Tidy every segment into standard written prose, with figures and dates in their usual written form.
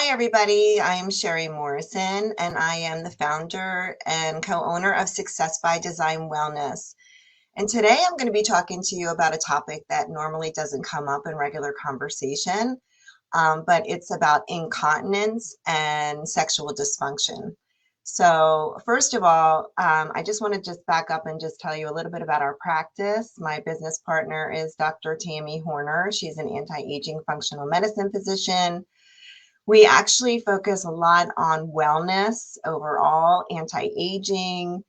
Hi, everybody. I am Sherry Morrison, and I am the founder and co-owner of Success by Design Wellness. And today I'm going to be talking to you about a topic that normally doesn't come up in regular conversation, but it's about incontinence and sexual dysfunction. So first of all, I just want to just back up and just tell you a little bit about our practice. My business partner is Dr. Tammy Horner. She's an anti-aging functional medicine physician. We actually focus a lot on wellness overall, anti-aging,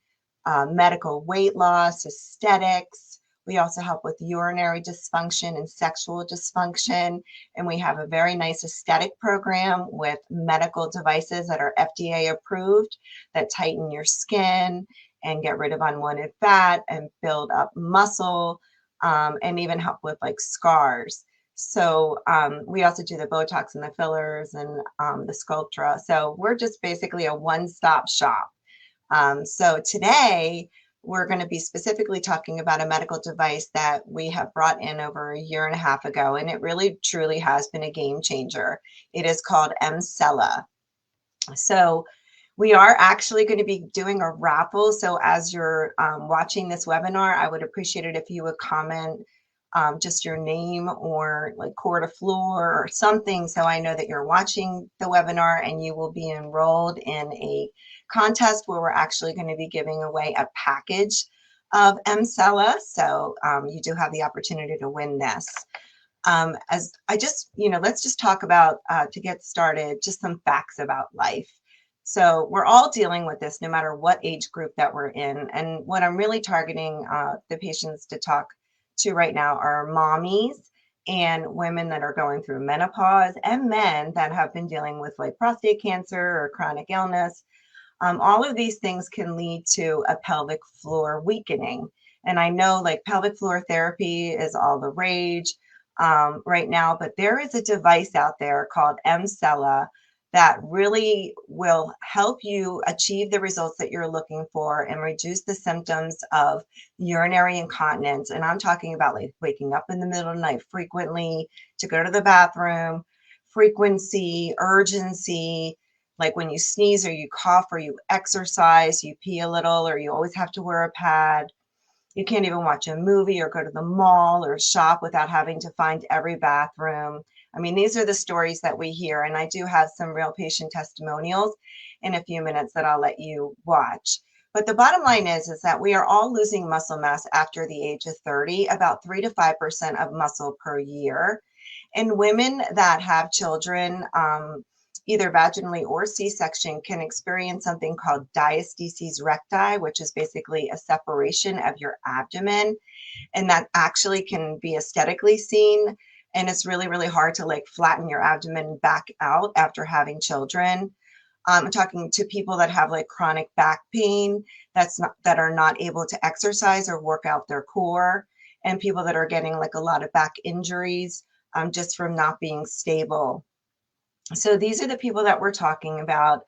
medical weight loss, aesthetics. We also help with urinary dysfunction and sexual dysfunction. And we have a very nice aesthetic program with medical devices that are FDA approved that tighten your skin and get rid of unwanted fat and build up muscle, and even help with like scars. So we also do the Botox and the fillers and the Sculptra. So we're just basically a one-stop shop. So today we're going to be specifically talking about a medical device that we have brought in over a year and a half ago, and it really truly has been a game changer. It is called Emsella. So we are actually going to be doing a raffle. So as you're watching this webinar, I would appreciate it if you would comment just your name or like core to floor or something, so I know that you're watching the webinar and you will be enrolled in a contest where we're actually going to be giving away a package of Emsella. So you do have the opportunity to win this. As I just, let's just talk about, to get started, just some facts about life. So we're all dealing with this no matter what age group that we're in. And what I'm really targeting the patients to talk to right now are mommies and women that are going through menopause and men that have been dealing with like prostate cancer or chronic illness. All of these things can lead to a pelvic floor weakening. And I know like pelvic floor therapy is all the rage right now, but there is a device out there called Emsella that really will help you achieve the results that you're looking for and reduce the symptoms of urinary incontinence. And I'm talking about like waking up in the middle of the night frequently to go to the bathroom, frequency, urgency, like when you sneeze or you cough or you exercise, you pee a little, or you always have to wear a pad. You can't even watch a movie or go to the mall or shop without having to find every bathroom. I mean, these are the stories that we hear, and I do have some real patient testimonials in a few minutes that I'll let you watch. But the bottom line is that we are all losing muscle mass after the age of 30, about 3 to 5% of muscle per year. And women that have children, either vaginally or C-section, can experience something called diastasis recti, which is basically a separation of your abdomen. And that actually can be aesthetically seen. And it's really, really hard to like flatten your abdomen back out after having children. I'm talking to people that have like chronic back pain that are not able to exercise or work out their core, and people that are getting like a lot of back injuries just from not being stable. So these are the people that we're talking about.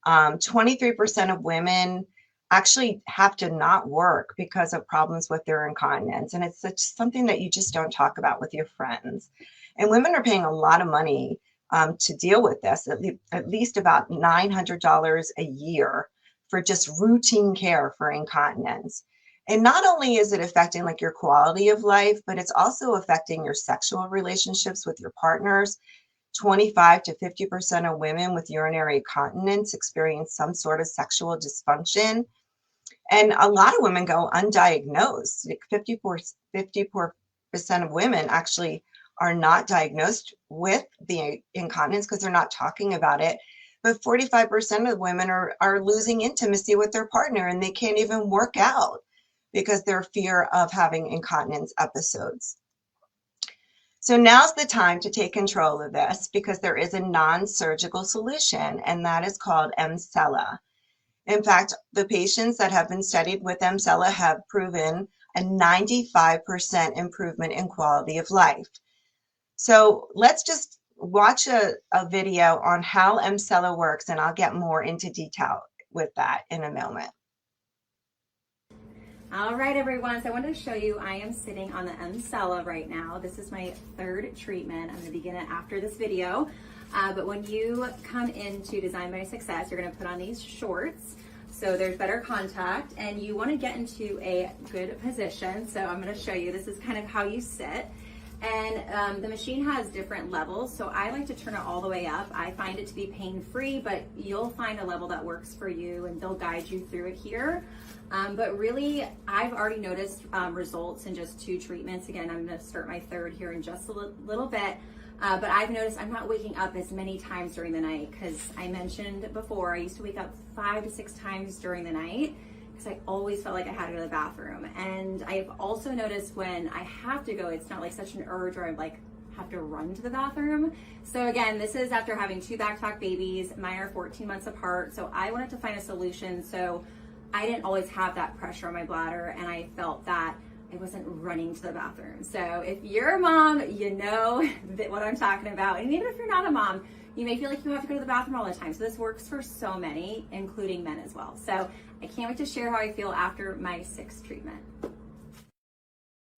23% of women actually have to not work because of problems with their incontinence. And it's something that you just don't talk about with your friends. And women are paying a lot of money to deal with this, at least about $900 a year for just routine care for incontinence. And not only is it affecting like your quality of life, but it's also affecting your sexual relationships with your partners. 25 to 50% of women with urinary incontinence experience some sort of sexual dysfunction. And a lot of women go undiagnosed. Like 54% of women actually are not diagnosed with the incontinence because they're not talking about it. But 45% of women are losing intimacy with their partner, and they can't even work out because their fear of having incontinence episodes. So now's the time to take control of this, because there is a non-surgical solution, and that is called Emsella. In fact, the patients that have been studied with Emsella have proven a 95% improvement in quality of life. So let's just watch a video on how Emsella works, and I'll get more into detail with that in a moment. All right, everyone, so I wanted to show you, I am sitting on the Emsella right now. This is my third treatment. I'm going to begin it after this video. But when you come into Design by Success, you're going to put on these shorts. So there's better contact, and you want to get into a good position. So I'm going to show you. This is kind of how you sit. And the machine has different levels, so I like to turn it all the way up. I find it to be pain-free, but you'll find a level that works for you, and they'll guide you through it here. But really, I've already noticed results in just 2 treatments. Again, I'm going to start my 3rd here in just a little bit. But I've noticed I'm not waking up as many times during the night, because I mentioned before, I used to wake up 5 to 6 times during the night, because I always felt like I had to go to the bathroom. And I've also noticed when I have to go, it's not like such an urge where I like have to run to the bathroom. So again, this is after having 2 back-to-back babies. Mine are 14 months apart. So I wanted to find a solution so I didn't always have that pressure on my bladder, and I felt that I wasn't running to the bathroom. So if you're a mom, you know what I'm talking about. And even if you're not a mom, you may feel like you have to go to the bathroom all the time. So this works for so many, including men as well. So I can't wait to share how I feel after my 6th treatment.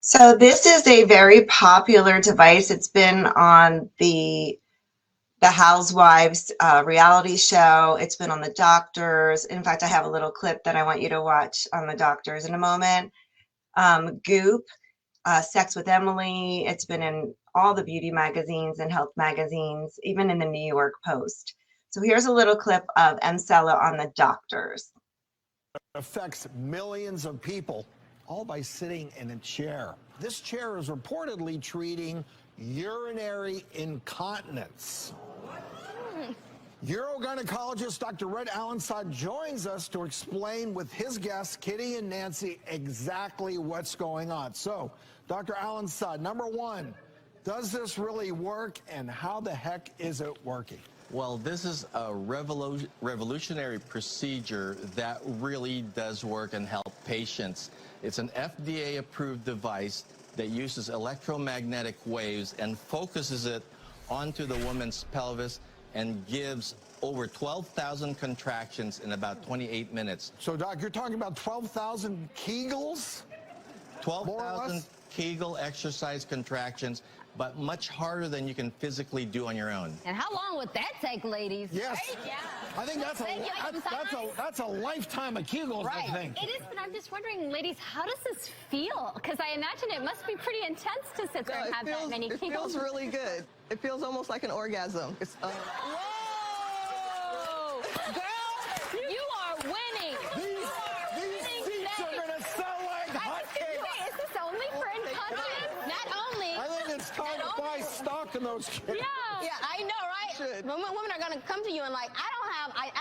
So this is a very popular device. It's been on the Housewives reality show. It's been on the doctors. In fact, I have a little clip that I want you to watch on the doctors in a moment. Goop, Sex with Emily. It's been in all the beauty magazines and health magazines, even in the New York Post. So here's a little clip of Emcella on the doctors. It affects millions of people, all by sitting in a chair. This chair is reportedly treating urinary incontinence. Urogynecologist Dr. Red Allenside joins us to explain with his guests, Kitty and Nancy, exactly what's going on. So, Dr. Allenside, number 1, does this really work, and how the heck is it working? Well, this is a revolutionary procedure that really does work and help patients. It's an FDA-approved device that uses electromagnetic waves and focuses it onto the woman's pelvis and gives over 12,000 contractions in about 28 minutes. So, Doc, you're talking about 12,000 Kegels? 12,000 Kegel exercise contractions, but much harder than you can physically do on your own. And how long would that take, ladies? Yes. Right? Yeah. I think that's a lifetime of Kegels, Right. I think. It is, but I'm just wondering, ladies, how does this feel? Because I imagine it must be pretty intense to sit there and have that many Kegels. It feels really good. It feels almost like an orgasm. It's, Whoa! Girl, you are winning. These seats are going to sell like hotcakes. Wait, is this only for incontinence? Not only. I think it's time to buy stock in those chairs. Yeah, I know, right? Should. Women are going to come to you and like, I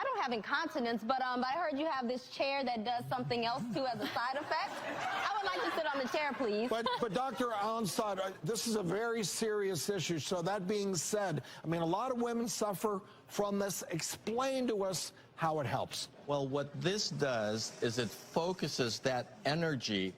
don't have incontinence, but I heard you have this chair that does something else too as a side effect. I would like to sit on the chair, please. But Dr. Allenside, this is a very serious issue. So that being said, I mean, a lot of women suffer from this. Explain to us how it helps. Well, what this does is it focuses that energy.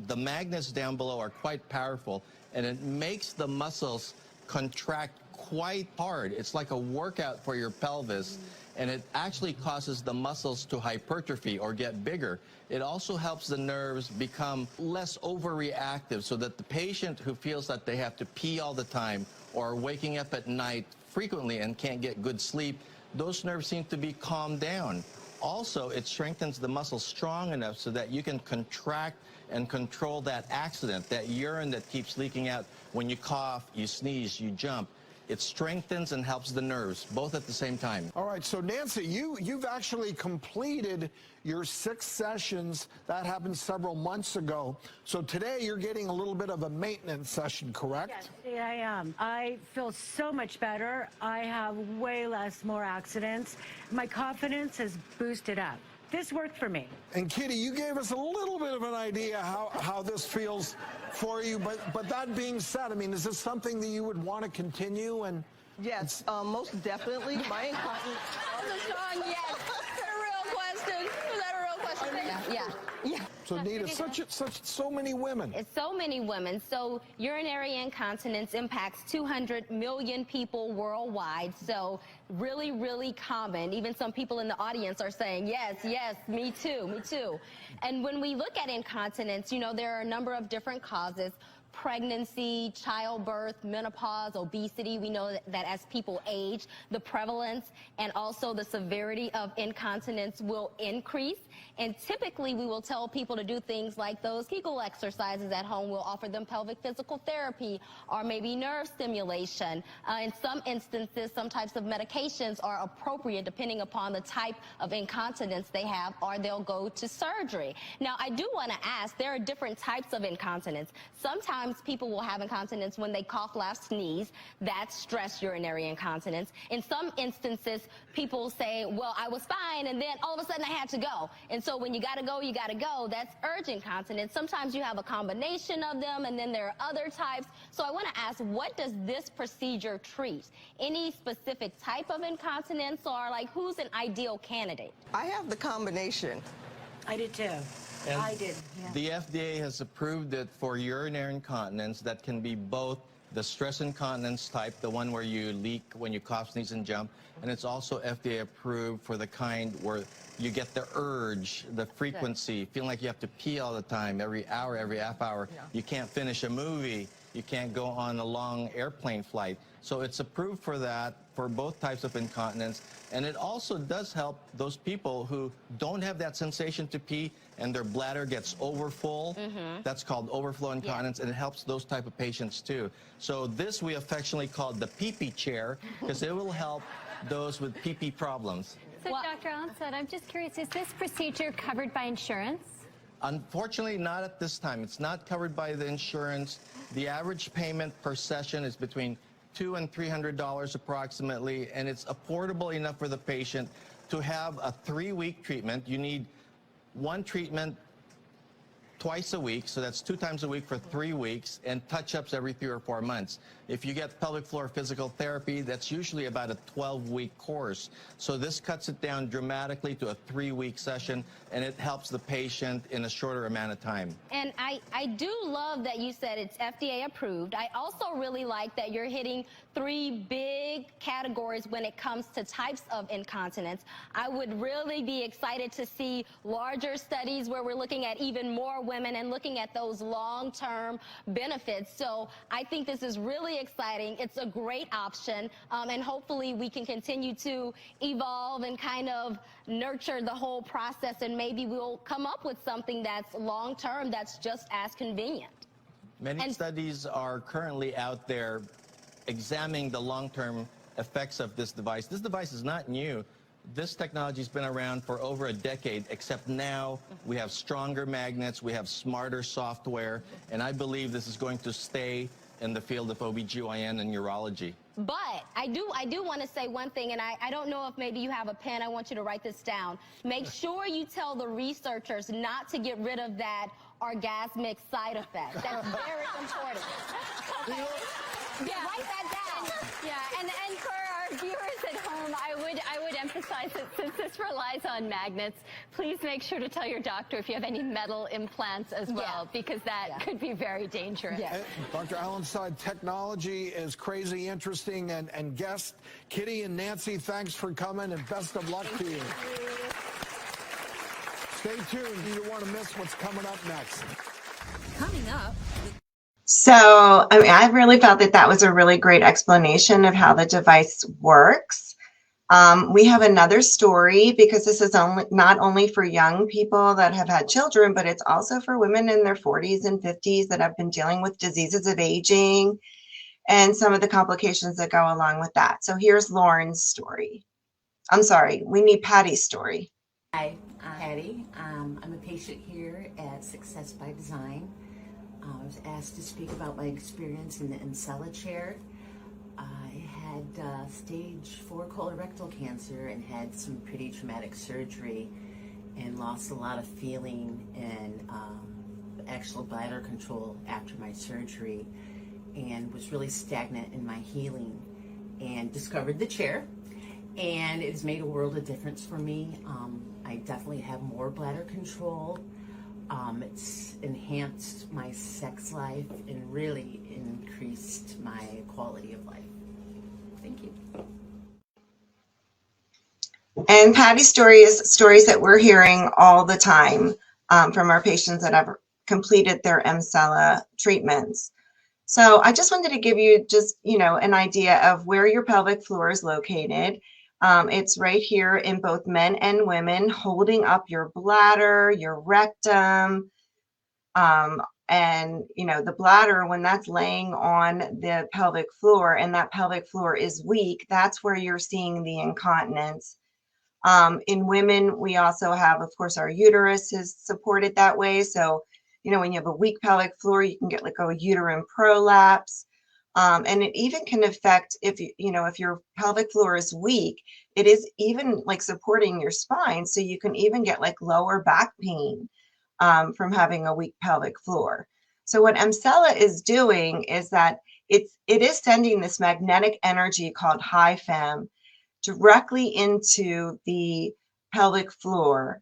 The magnets down below are quite powerful, and it makes the muscles contract quite hard. It's like a workout for your pelvis, and it actually causes the muscles to hypertrophy or get bigger. It also helps the nerves become less overreactive, so that the patient who feels that they have to pee all the time or waking up at night frequently and can't get good sleep, those nerves seem to be calmed down. Also, it strengthens the muscles strong enough so that you can contract and control that accident, that urine that keeps leaking out when you cough, you sneeze, you jump. It strengthens and helps the nerves, both at the same time. All right, so Nancy, you've actually completed your 6 sessions. That happened several months ago. So today you're getting a little bit of a maintenance session, correct? Yes, I am. I feel so much better. I have way more accidents. My confidence has boosted up. This worked for me. And Kitty, you gave us a little bit of an idea how this feels for you, but that being said, I mean, is this something that you would want to continue? And yes, most definitely. My incontinence. Sean, yes. Is that a real question? Is that a real question? Yeah. so Nita, so many women. It's so many women. So urinary incontinence impacts 200 million people worldwide. So really, really common. Even some people in the audience are saying, yes, me too. And when we look at incontinence, you know, there are a number of different causes. pregnancy, childbirth, menopause, obesity. We know that as people age, the prevalence and also the severity of incontinence will increase. And typically, we will tell people to do things like those Kegel exercises at home. We'll offer them pelvic physical therapy or maybe nerve stimulation. In some instances, some types of medications are appropriate depending upon the type of incontinence they have, or they'll go to surgery. Now, I do want to ask, there are different types of incontinence. Sometimes people will have incontinence when they cough, laugh, sneeze. That's stress urinary incontinence. In some instances, people say, well, I was fine, and then all of a sudden I had to go. And so when you got to go, you got to go. That's urgent incontinence. Sometimes you have a combination of them, and then there are other types. So I want to ask, what does this procedure treat? Any specific type of incontinence, or like who's an ideal candidate? I have the combination. I did too. And I did. Yeah. the FDA has approved it for urinary incontinence that can be both the stress incontinence type, the one where you leak when you cough, sneeze, and jump, and it's also FDA approved for the kind where you get the urge, the frequency, feeling like you have to pee all the time, every hour, every half hour. Yeah. You can't finish a movie. You can't go on a long airplane flight. So it's approved for that, for both types of incontinence. And it also does help those people who don't have that sensation to pee and their bladder gets overfull. That's called overflow incontinence, and it helps those type of patients too. So this we affectionately call the pee-pee chair, because it will help those with pee-pee problems. So, Dr. Allen, I'm just curious, is this procedure covered by insurance? Unfortunately, not at this time. It's not covered by the insurance. The average payment per session is between $200 and $300 approximately, and it's affordable enough for the patient to have a 3-week treatment. You need one treatment twice a week, so that's 2 times a week for 3 weeks, and touch-ups every 3 or 4 months. If you get pelvic floor physical therapy, that's usually about a 12-week course. So this cuts it down dramatically to a 3-week session, and it helps the patient in a shorter amount of time. And I do love that you said it's FDA approved. I also really like that you're hitting 3 big categories when it comes to types of incontinence. I would really be excited to see larger studies where we're looking at even more women and looking at those long-term benefits. So I think this is really exciting. It's a great option, and hopefully we can continue to evolve and kind of nurture the whole process, and maybe we'll come up with something that's long-term that's just as convenient. Many studies are currently out there examining the long-term effects of this device. This device is not new. This technology has been around for over a decade, except now we have stronger magnets, we have smarter software, and I believe this is going to stay in the field of OBGYN and urology. But I do want to say one thing, and I don't know if maybe you have a pen. I want you to write this down. Make sure you tell the researchers not to get rid of that orgasmic side effect. That's very important. Yeah. Write that down. Yeah, and for our viewers at home, I would emphasize that since this relies on magnets, please make sure to tell your doctor if you have any metal implants as well, because that could be very dangerous. And Dr. Allen Saad, technology is crazy interesting, and guests, Kitty and Nancy, thanks for coming, and best of luck to you. Stay tuned. You don't want to miss what's coming up next. Coming up. So, I mean, I really felt that that was a really great explanation of how the device works. We have another story, because this is not only for young people that have had children, but it's also for women in their 40s and 50s that have been dealing with diseases of aging and some of the complications that go along with that. So here's Lauren's story. I'm sorry, we need Patty's story. Hi, I'm Patty. I'm a patient here at Success by Design. I was asked to speak about my experience in the Encella chair. I had stage 4 colorectal cancer and had some pretty traumatic surgery and lost a lot of feeling and actual bladder control after my surgery, and was really stagnant in my healing, and discovered the chair, and it has made a world of difference for me. I definitely have more bladder control. It's enhanced my sex life and really increased my quality of life. Thank you. And Patty's story is stories that we're hearing all the time from our patients that have completed their Encella treatments. So I just wanted to give you just, an idea of where your pelvic floor is located. It's right here in both men and women, holding up your bladder, your rectum, um, and the bladder, when that's laying on the pelvic floor and that pelvic floor is weak, that's where you're seeing the incontinence. In women, we also have, of course, our uterus is supported that way. So, when you have a weak pelvic floor, you can get like a uterine prolapse. And it even can affect if your pelvic floor is weak, it is even like supporting your spine. So you can even get like lower back pain from having a weak pelvic floor. So what Emsella is doing is that it is sending this magnetic energy called high fem directly into the pelvic floor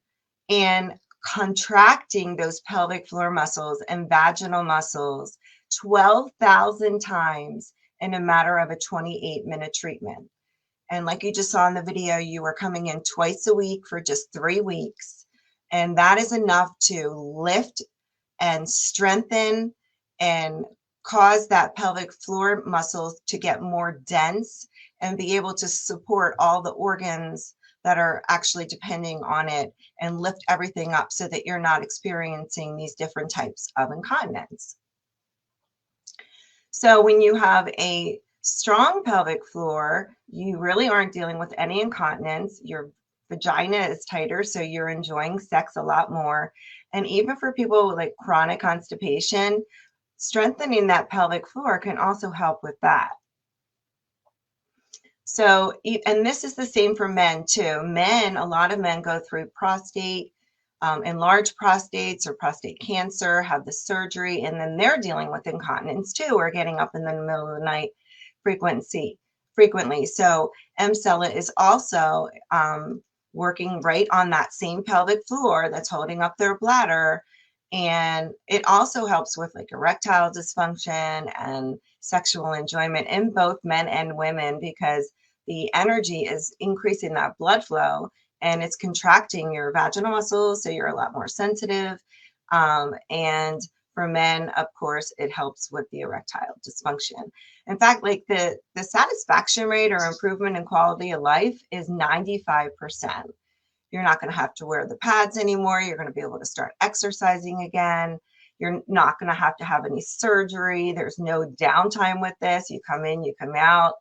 and contracting those pelvic floor muscles and vaginal muscles 12,000 times in a matter of a 28-minute treatment. And like you just saw in the video, you were coming in twice a week for just 3 weeks. And that is enough to lift and strengthen and cause that pelvic floor muscles to get more dense and be able to support all the organs that are actually depending on it and lift everything up so that you're not experiencing these different types of incontinence. So when you have a strong pelvic floor, you really aren't dealing with any incontinence. Your vagina is tighter, so you're enjoying sex a lot more. And even for people with like chronic constipation, strengthening that pelvic floor can also help with that. So, and this is the same for men too. Men, a lot of men go through prostate, enlarged prostates or prostate cancer, have the surgery, and then they're dealing with incontinence too, or getting up in the middle of the night frequently. So Emsella is also working right on that same pelvic floor that's holding up their bladder. And it also helps with like erectile dysfunction and sexual enjoyment in both men and women because the energy is increasing that blood flow and it's contracting your vaginal muscles, so you're a lot more sensitive. And for men, of course, it helps with the erectile dysfunction. In fact, like the satisfaction rate or improvement in quality of life is 95%. You're not going to have to wear the pads anymore. You're going to be able to start exercising again. You're not going to have any surgery. There's no downtime with this. You come in, you come out.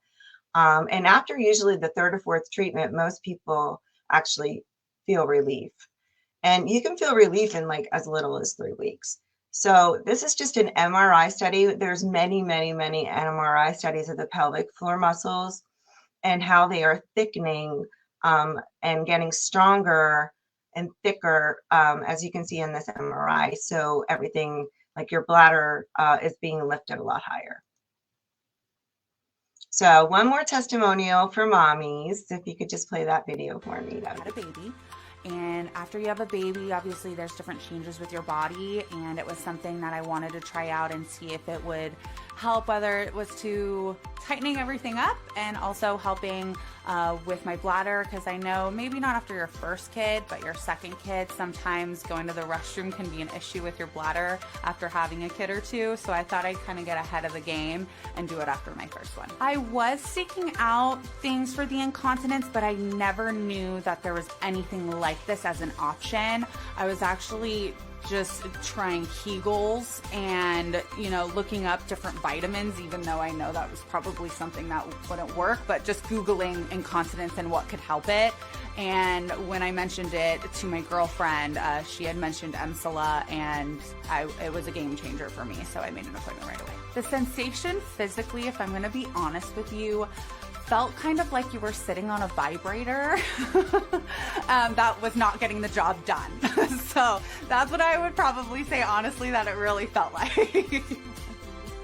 And after usually the third or fourth treatment, most people actually feel relief. And you can feel relief in like as little as 3 weeks. So this is just an MRI study. There's many, many, many MRI studies of the pelvic floor muscles and how they are thickening and getting stronger and thicker, as you can see in this MRI. So everything like your bladder is being lifted a lot higher. So one more testimonial for mommies. If you could just play that video for me. I had a baby. And after you have a baby, obviously there's different changes with your body, and it was something that I wanted to try out and see if it would help, whether it was to tightening everything up and also helping with my bladder, because I know maybe not after your first kid, but your second kid, sometimes going to the restroom can be an issue with your bladder after having a kid or two. So I thought I'd kind of get ahead of the game and do it after my first one. I was seeking out things for the incontinence, but I never knew that there was anything like this as an option. I was actually just trying Kegels and, looking up different vitamins, even though I know that was probably something that wouldn't work, but just Googling incontinence and what could help it. And when I mentioned it to my girlfriend, she had mentioned Emsella, and it was a game changer for me, so I made an appointment right away. The sensation physically, if I'm going to be honest with you, felt kind of like you were sitting on a vibrator that was not getting the job done. So that's what I would probably say, honestly, that it really felt like.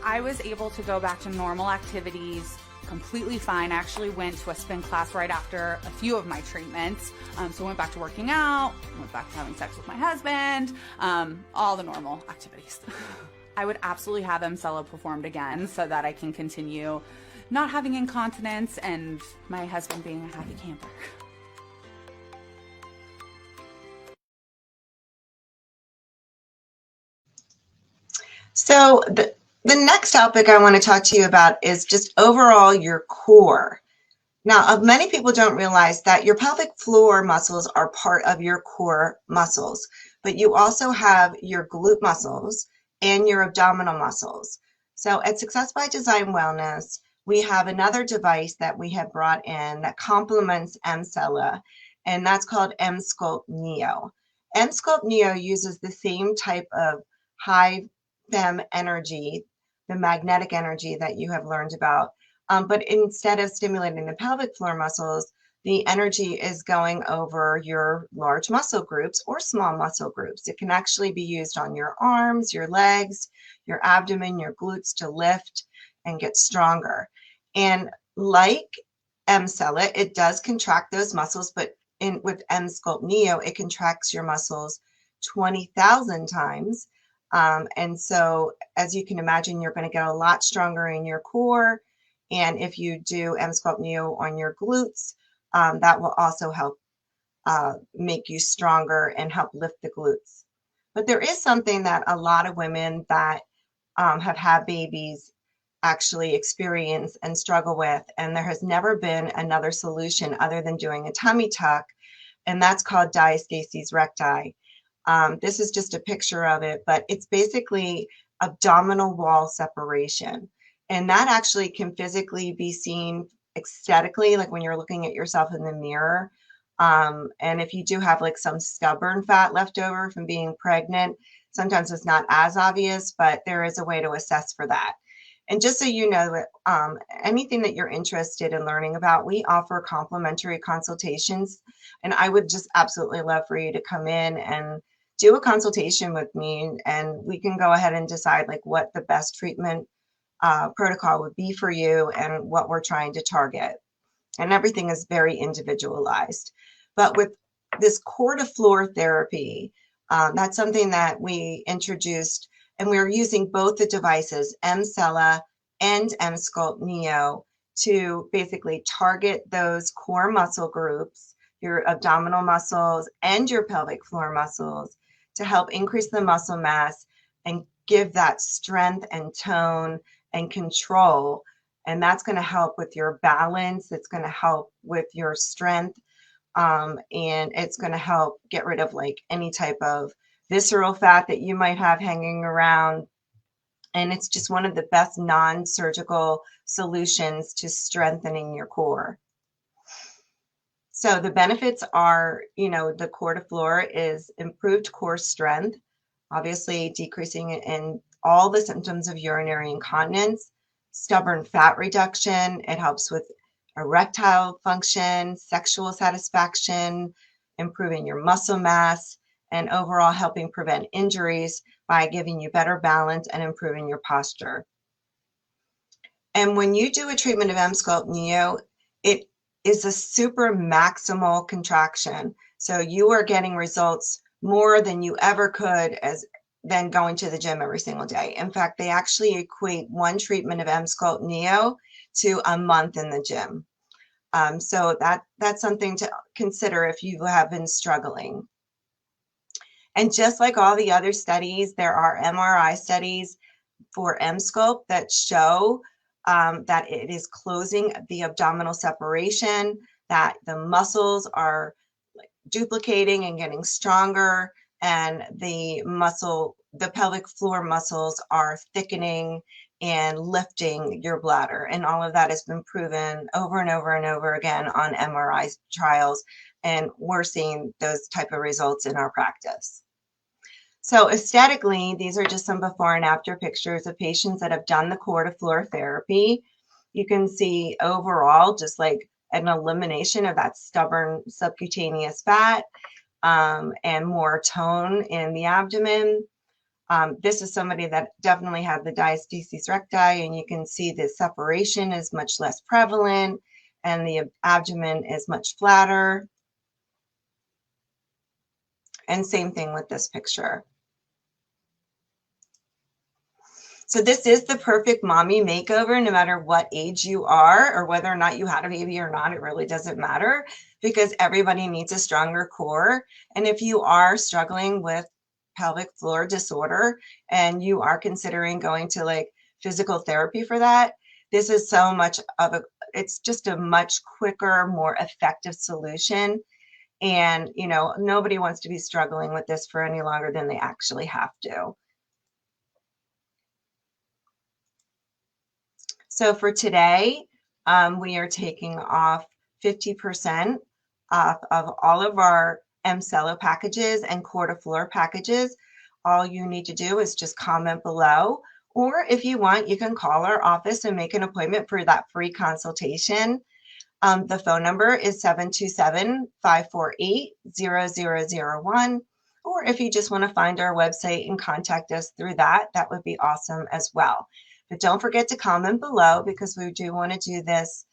I was able to go back to normal activities completely fine. I actually went to a spin class right after a few of my treatments. So I went back to working out, went back to having sex with my husband, all the normal activities. I would absolutely have Emsella performed again so that I can continue not having incontinence and my husband being a happy camper. So The next topic I want to talk to you about is just overall your core. Now, many people don't realize that your pelvic floor muscles are part of your core muscles, but you also have your glute muscles and your abdominal muscles. So at Success by Design Wellness, we have another device that we have brought in that complements M-Cella, and that's called M-Sculpt Neo. M-Sculpt Neo uses the same type of high fem energy, the magnetic energy that you have learned about, but instead of stimulating the pelvic floor muscles, the energy is going over your large muscle groups or small muscle groups. It can actually be used on your arms, your legs, your abdomen, your glutes to lift and get stronger. And like M-Cella, it does contract those muscles, but with M-Sculpt Neo, it contracts your muscles 20,000 times. And so, as you can imagine, you're going to get a lot stronger in your core. And if you do M-Sculpt Neo on your glutes, that will also help make you stronger and help lift the glutes. But there is something that a lot of women that have had babies actually experience and struggle with, and there has never been another solution other than doing a tummy tuck, and that's called diastasis recti. This is just a picture of it, but it's basically abdominal wall separation. And that actually can physically be seen aesthetically, like when you're looking at yourself in the mirror. And if you do have like some stubborn fat left over from being pregnant, sometimes it's not as obvious, but there is a way to assess for that. And just so you know, anything that you're interested in learning about, we offer complimentary consultations. And I would just absolutely love for you to come in and do a consultation with me, and we can go ahead and decide like what the best treatment protocol would be for you and what we're trying to target. And everything is very individualized. But with this core to floor therapy, that's something that we introduced, and we're using both the devices, M-Cella and M-Sculpt Neo, to basically target those core muscle groups, your abdominal muscles and your pelvic floor muscles, to help increase the muscle mass and give that strength and tone and control. And that's going to help with your balance. It's going to help with your strength. And it's going to help get rid of like any type of visceral fat that you might have hanging around. And it's just one of the best non-surgical solutions to strengthening your core. So the benefits are, the core to floor is improved core strength, obviously decreasing in all the symptoms of urinary incontinence, stubborn fat reduction. It helps with erectile function, sexual satisfaction, improving your muscle mass, and overall helping prevent injuries by giving you better balance and improving your posture. And when you do a treatment of M-Sculpt Neo, it is a super maximal contraction. So you are getting results more than you ever could than going to the gym every single day. In fact, they actually equate one treatment of M-Sculpt Neo to a month in the gym. So that's something to consider if you have been struggling. And just like all the other studies, there are MRI studies for M-Sculpt that show that it is closing the abdominal separation, that the muscles are duplicating and getting stronger, and the pelvic floor muscles are thickening and lifting your bladder. And all of that has been proven over and over and over again on MRI trials, and we're seeing those type of results in our practice. So aesthetically, these are just some before and after pictures of patients that have done the core to floor therapy. You can see overall just like an elimination of that stubborn subcutaneous fat and more tone in the abdomen. This is somebody that definitely had the diastasis recti, and you can see the separation is much less prevalent and the abdomen is much flatter. And same thing with this picture. So this is the perfect mommy makeover, no matter what age you are or whether or not you had a baby or not. It really doesn't matter, because everybody needs a stronger core. And if you are struggling with pelvic floor disorder and you are considering going to like physical therapy for that. This is so much of a, it's just a much quicker, more effective solution. And, you know, nobody wants to be struggling with this for any longer than they actually have to. So for today, we are taking off 50% off of all of our Mcello packages and Core-to-Floor packages. All you need to do is just comment below, or if you want, you can call our office and make an appointment for that free consultation. The phone number is 727-548-0001. Or if you just want to find our website and contact us through that, that would be awesome as well. But don't forget to comment below, because we do want to do this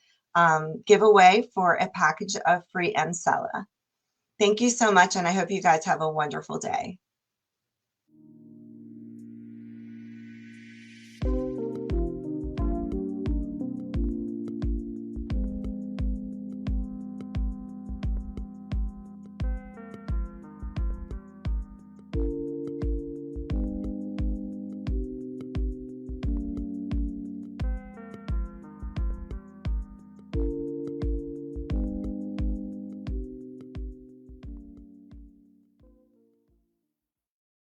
giveaway for a package of free Mcello. Thank you so much, and I hope you guys have a wonderful day.